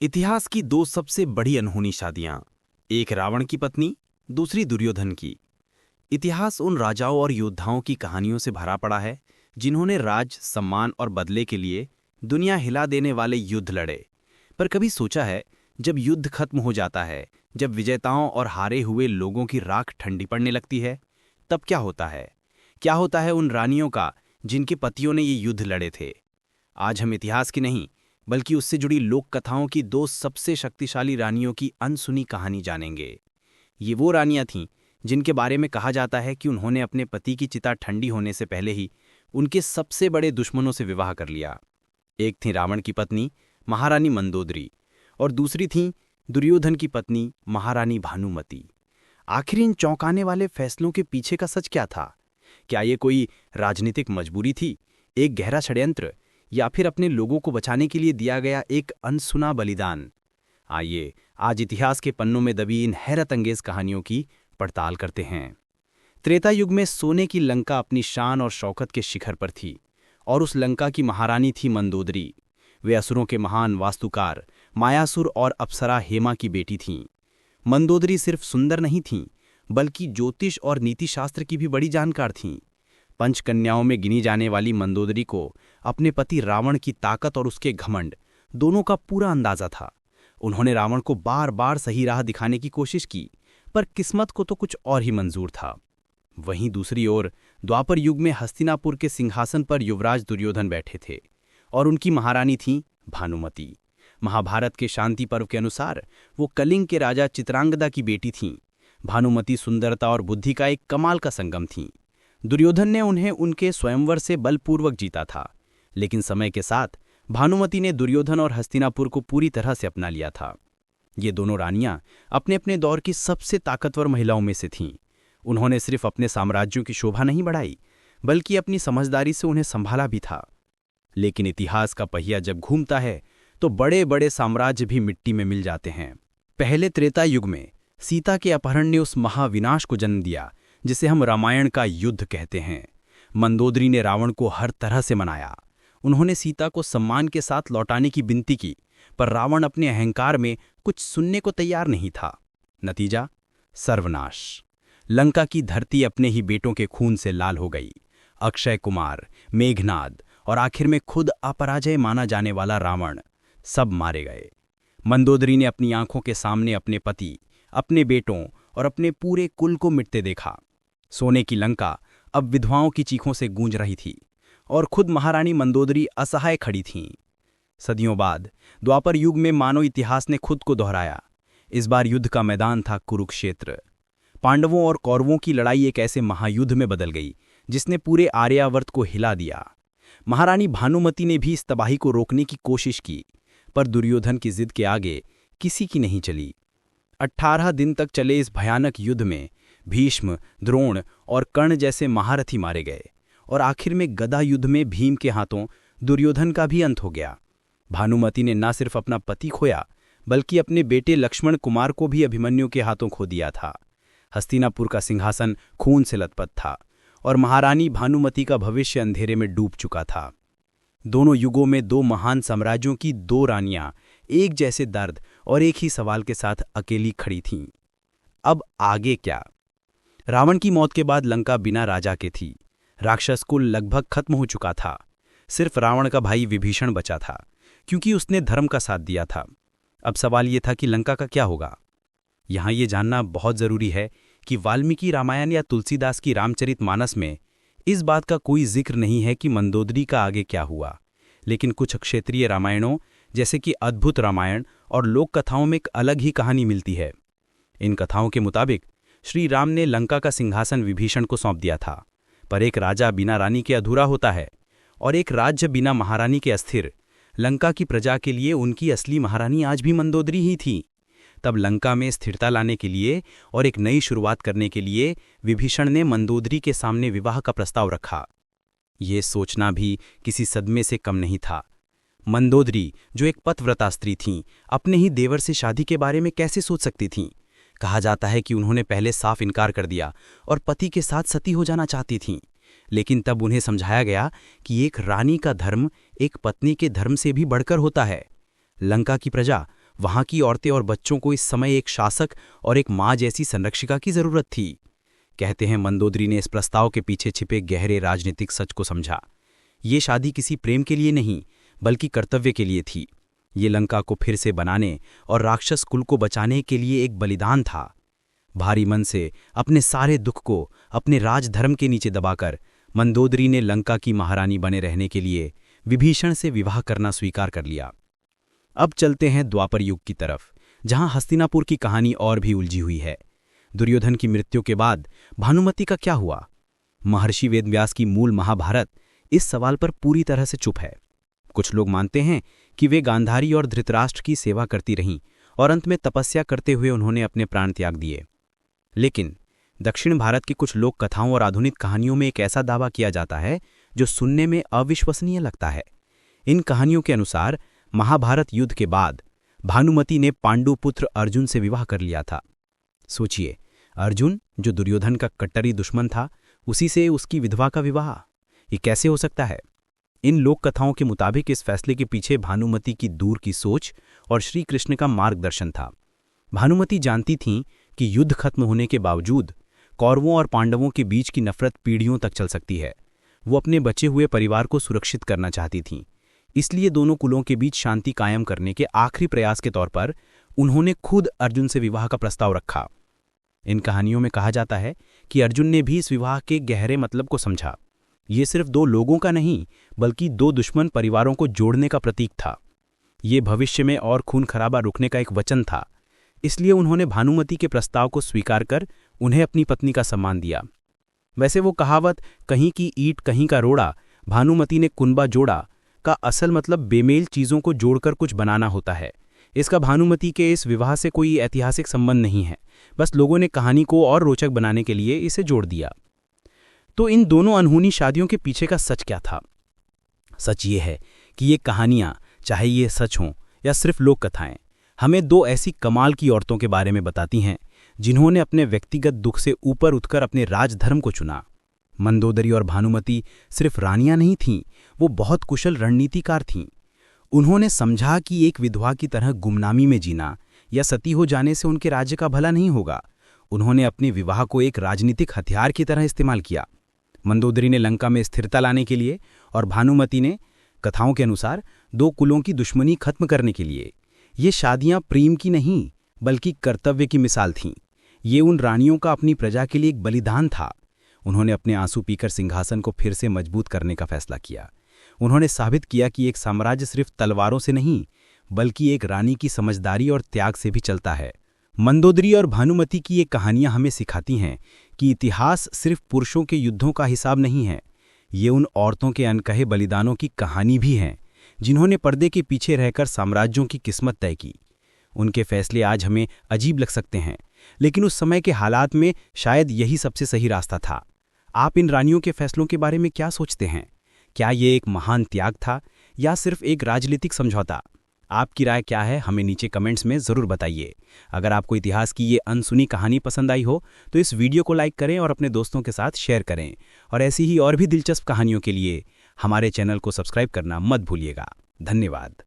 इतिहास की दो सबसे बड़ी अनहोनी शादियां, एक रावण की पत्नी, दूसरी दुर्योधन की। इतिहास उन राजाओं और योद्धाओं की कहानियों से भरा पड़ा है जिन्होंने राज, सम्मान और बदले के लिए दुनिया हिला देने वाले युद्ध लड़े। पर कभी सोचा है, जब युद्ध खत्म हो जाता है, जब विजेताओं और हारे हुए लोगों की राख ठंडी पड़ने लगती है, तब क्या होता है? क्या होता है उन रानियों का जिनके पतियों ने ये युद्ध लड़े थे? आज हम इतिहास की नहीं, बल्कि उससे जुड़ी लोक कथाओं की दो सबसे शक्तिशाली रानियों की अनसुनी कहानी जानेंगे। ये वो रानियां थीं जिनके बारे में कहा जाता है कि उन्होंने अपने पति की चिता ठंडी होने से पहले ही उनके सबसे बड़े दुश्मनों से विवाह कर लिया। एक थी रावण की पत्नी महारानी मंदोदरी और दूसरी थी दुर्योधन की पत्नी महारानी भानुमति। आखिर इन चौंकाने वाले फैसलों के पीछे का सच क्या था? क्या ये कोई राजनीतिक मजबूरी थी, एक गहरा षड्यंत्र, या फिर अपने लोगों को बचाने के लिए दिया गया एक अनसुना बलिदान? आइए आज इतिहास के पन्नों में दबी इन हैरत अंगेज कहानियों की पड़ताल करते हैं। त्रेता युग में सोने की लंका अपनी शान और शौकत के शिखर पर थी, और उस लंका की महारानी थी मंदोदरी। वे असुरों के महान वास्तुकार मायासुर और अप्सरा हेमा की बेटी थीं। मंदोदरी सिर्फ सुंदर नहीं थीं, बल्कि ज्योतिष और नीतिशास्त्र की भी बड़ी जानकार थीं। पंचकन्याओं में गिनी जाने वाली मंदोदरी को अपने पति रावण की ताकत और उसके घमंड दोनों का पूरा अंदाजा था। उन्होंने रावण को बार बार सही राह दिखाने की कोशिश की, पर किस्मत को तो कुछ और ही मंजूर था। वहीं दूसरी ओर द्वापर युग में हस्तिनापुर के सिंहासन पर युवराज दुर्योधन बैठे थे, और उनकी महारानी थीं भानुमति। महाभारत के शांति पर्व के अनुसार वो कलिंग के राजा चित्रांगदा की बेटी थीं। भानुमति सुंदरता और बुद्धि का एक कमाल का संगम थीं। दुर्योधन ने उन्हें उनके स्वयंवर से बलपूर्वक जीता था, लेकिन समय के साथ भानुमति ने दुर्योधन और हस्तिनापुर को पूरी तरह से अपना लिया था। ये दोनों रानियां अपने अपने दौर की सबसे ताकतवर महिलाओं में से थीं। उन्होंने सिर्फ अपने साम्राज्यों की शोभा नहीं बढ़ाई, बल्कि अपनी समझदारी से उन्हें संभाला भी था। लेकिन इतिहास का पहिया जब घूमता है, तो बड़े बड़े साम्राज्य भी मिट्टी में मिल जाते हैं। पहले त्रेता युग में सीता के अपहरण ने उस महाविनाश को जन्म दिया जिसे हम रामायण का युद्ध कहते हैं। मंदोदरी ने रावण को हर तरह से मनाया। उन्होंने सीता को सम्मान के साथ लौटाने की विनती की, पर रावण अपने अहंकार में कुछ सुनने को तैयार नहीं था। नतीजा सर्वनाश। लंका की धरती अपने ही बेटों के खून से लाल हो गई। अक्षय कुमार, मेघनाद और आखिर में खुद अपराजय माना जाने वाला रावण सब मारे गए। मंदोदरी ने अपनी आंखों के सामने अपने पति, अपने बेटों और अपने पूरे कुल को मिटते देखा। सोने की लंका अब विधवाओं की चीखों से गूंज रही थी, और खुद महारानी मंदोदरी असहाय खड़ी थीं। सदियों बाद द्वापर युग में मानव इतिहास ने खुद को दोहराया। इस बार युद्ध का मैदान था कुरुक्षेत्र। पांडवों और कौरवों की लड़ाई एक ऐसे महायुद्ध में बदल गई जिसने पूरे आर्यावर्त को हिला दिया। महारानी भानुमति ने भी इस तबाही को रोकने की कोशिश की, पर दुर्योधन की जिद के आगे किसी की नहीं चली। 18 दिन तक चले इस भयानक युद्ध में भीष्म, द्रोण और कर्ण जैसे महारथी मारे गए, और आखिर में गदा युद्ध में भीम के हाथों दुर्योधन का भी अंत हो गया। भानुमति ने न सिर्फ अपना पति खोया, बल्कि अपने बेटे लक्ष्मण कुमार को भी अभिमन्यु के हाथों खो दिया था। हस्तिनापुर का सिंहासन खून से लथपथ था, और महारानी भानुमति का भविष्य अंधेरे में डूब चुका था। दोनों युगों में दो महान साम्राज्यों की दो रानियां एक जैसे दर्द और एक ही सवाल के साथ अकेली खड़ी थीं। अब आगे क्या? रावण की मौत के बाद लंका बिना राजा के थी। राक्षस कुल लगभग खत्म हो चुका था। सिर्फ रावण का भाई विभीषण बचा था, क्योंकि उसने धर्म का साथ दिया था। अब सवाल ये था कि लंका का क्या होगा। यहाँ ये जानना बहुत जरूरी है कि वाल्मीकि रामायण या तुलसीदास की रामचरितमानस में इस बात का कोई जिक्र नहीं है कि मंदोदरी का आगे क्या हुआ। लेकिन कुछ क्षेत्रीय रामायणों, जैसे कि अद्भुत रामायण और लोक कथाओं में एक अलग ही कहानी मिलती है। इन कथाओं के मुताबिक श्री राम ने लंका का सिंहासन विभीषण को सौंप दिया था, पर एक राजा बिना रानी के अधूरा होता है, और एक राज्य बिना महारानी के अस्थिर। लंका की प्रजा के लिए उनकी असली महारानी आज भी मंदोदरी ही थी। तब लंका में स्थिरता लाने के लिए और एक नई शुरुआत करने के लिए विभीषण ने मंदोदरी के सामने विवाह का प्रस्ताव रखा। ये सोचना भी किसी सदमे से कम नहीं था। मंदोदरी, जो एक पतिव्रता स्त्री थीं, अपने ही देवर से शादी के बारे में कैसे सोच सकती थीं? कहा जाता है कि उन्होंने पहले साफ इनकार कर दिया और पति के साथ सती हो जाना चाहती थीं। लेकिन तब उन्हें समझाया गया कि एक रानी का धर्म एक पत्नी के धर्म से भी बढ़कर होता है। लंका की प्रजा वहां की औरतें और बच्चों को इस समय एक शासक और एक माँ जैसी संरक्षिका की जरूरत थी। कहते हैं मंदोदरी ने इस प्रस्ताव के पीछे छिपे गहरे राजनीतिक सच को समझा। ये शादी किसी प्रेम के लिए नहीं, बल्कि कर्तव्य के लिए थी। ये लंका को फिर से बनाने और राक्षस कुल को बचाने के लिए एक बलिदान था। भारी मन से अपने सारे दुख को अपने राजधर्म के नीचे दबाकर मंदोदरी ने लंका की महारानी बने रहने के लिए विभीषण से विवाह करना स्वीकार कर लिया। अब चलते हैं द्वापर युग की तरफ, जहां हस्तिनापुर की कहानी और भी उलझी हुई है। दुर्योधन की मृत्यु के बाद भानुमति का क्या हुआ? महर्षि वेदव्यास की मूल महाभारत इस सवाल पर पूरी तरह से चुप है। कुछ लोग मानते हैं कि वे गांधारी और धृतराष्ट्र की सेवा करती रहीं और अंत में तपस्या करते हुए उन्होंने अपने प्राण त्याग दिए। लेकिन दक्षिण भारत की कुछ लोक कथाओं और आधुनिक कहानियों में एक ऐसा दावा किया जाता है जो सुनने में अविश्वसनीय लगता है। इन कहानियों के अनुसार महाभारत युद्ध के बाद भानुमति ने पांडु पुत्र अर्जुन से विवाह कर लिया था। सोचिए, अर्जुन जो दुर्योधन का कट्टरी दुश्मन था, उसी से उसकी विधवा का विवाह, ये कैसे हो सकता है? इन लोक कथाओं के मुताबिक इस फैसले के पीछे भानुमति की दूर की सोच और श्री कृष्ण का मार्गदर्शन था। भानुमति जानती थीं कि युद्ध खत्म होने के बावजूद कौरवों और पांडवों के बीच की नफरत पीढ़ियों तक चल सकती है। वो अपने बचे हुए परिवार को सुरक्षित करना चाहती थीं। इसलिए दोनों कुलों के बीच शांति कायम करने के आखिरी प्रयास के तौर पर उन्होंने खुद अर्जुन से विवाह का प्रस्ताव रखा। इन कहानियों में कहा जाता है कि अर्जुन ने भी इस विवाह के गहरे मतलब को समझा। ये सिर्फ दो लोगों का नहीं, बल्कि दो दुश्मन परिवारों को जोड़ने का प्रतीक था। ये भविष्य में और खून खराबा रुकने का एक वचन था। इसलिए उन्होंने भानुमति के प्रस्ताव को स्वीकार कर उन्हें अपनी पत्नी का सम्मान दिया। वैसे वो कहावत कहीं की ईंट कहीं का रोड़ा, भानुमति ने कुनबा जोड़ा का असल मतलब बेमेल चीजों को जोड़कर कुछ बनाना होता है। इसका भानुमति के इस विवाह से कोई ऐतिहासिक संबंध नहीं है, बस लोगों ने कहानी को और रोचक बनाने के लिए इसे जोड़ दिया। तो इन दोनों अनहोनी शादियों के पीछे का सच क्या था? सच ये है कि ये कहानियां, चाहे ये सच हों या सिर्फ लोक कथाएं, हमें दो ऐसी कमाल की औरतों के बारे में बताती हैं जिन्होंने अपने व्यक्तिगत दुख से ऊपर उठकर अपने राजधर्म को चुना। मंदोदरी और भानुमति सिर्फ रानियां नहीं थीं, वो बहुत कुशल रणनीतिकार थीं। उन्होंने समझा कि एक विधवा की तरह गुमनामी में जीना या सती हो जाने से उनके राज्य का भला नहीं होगा। उन्होंने अपने विवाह को एक राजनीतिक हथियार की तरह इस्तेमाल किया। मंदोदरी ने लंका में स्थिरता लाने के लिए और भानुमति ने, कथाओं के अनुसार, दो कुलों की दुश्मनी खत्म करने के लिए। ये शादियां प्रेम की नहीं, बल्कि कर्तव्य की मिसाल थीं। ये उन रानियों का अपनी प्रजा के लिए एक बलिदान था। उन्होंने अपने आंसू पीकर सिंहासन को फिर से मजबूत करने का फैसला किया। उन्होंने साबित किया कि एक साम्राज्य सिर्फ तलवारों से नहीं, बल्कि एक रानी की समझदारी और त्याग से भी चलता है। मंदोदरी और भानुमति की ये कहानियां हमें सिखाती हैं कि इतिहास सिर्फ पुरुषों के युद्धों का हिसाब नहीं है, ये उन औरतों के अनकहे बलिदानों की कहानी भी है जिन्होंने पर्दे के पीछे रहकर साम्राज्यों की किस्मत तय की। उनके फैसले आज हमें अजीब लग सकते हैं, लेकिन उस समय के हालात में शायद यही सबसे सही रास्ता था। आप इन रानियों के फैसलों के बारे में क्या सोचते हैं? क्या ये एक महान त्याग था या सिर्फ एक राजनीतिक समझौता? आपकी राय क्या है, हमें नीचे कमेंट्स में ज़रूर बताइए। अगर आपको इतिहास की ये अनसुनी कहानी पसंद आई हो तो इस वीडियो को लाइक करें और अपने दोस्तों के साथ शेयर करें। और ऐसी ही और भी दिलचस्प कहानियों के लिए हमारे चैनल को सब्सक्राइब करना मत भूलिएगा। धन्यवाद।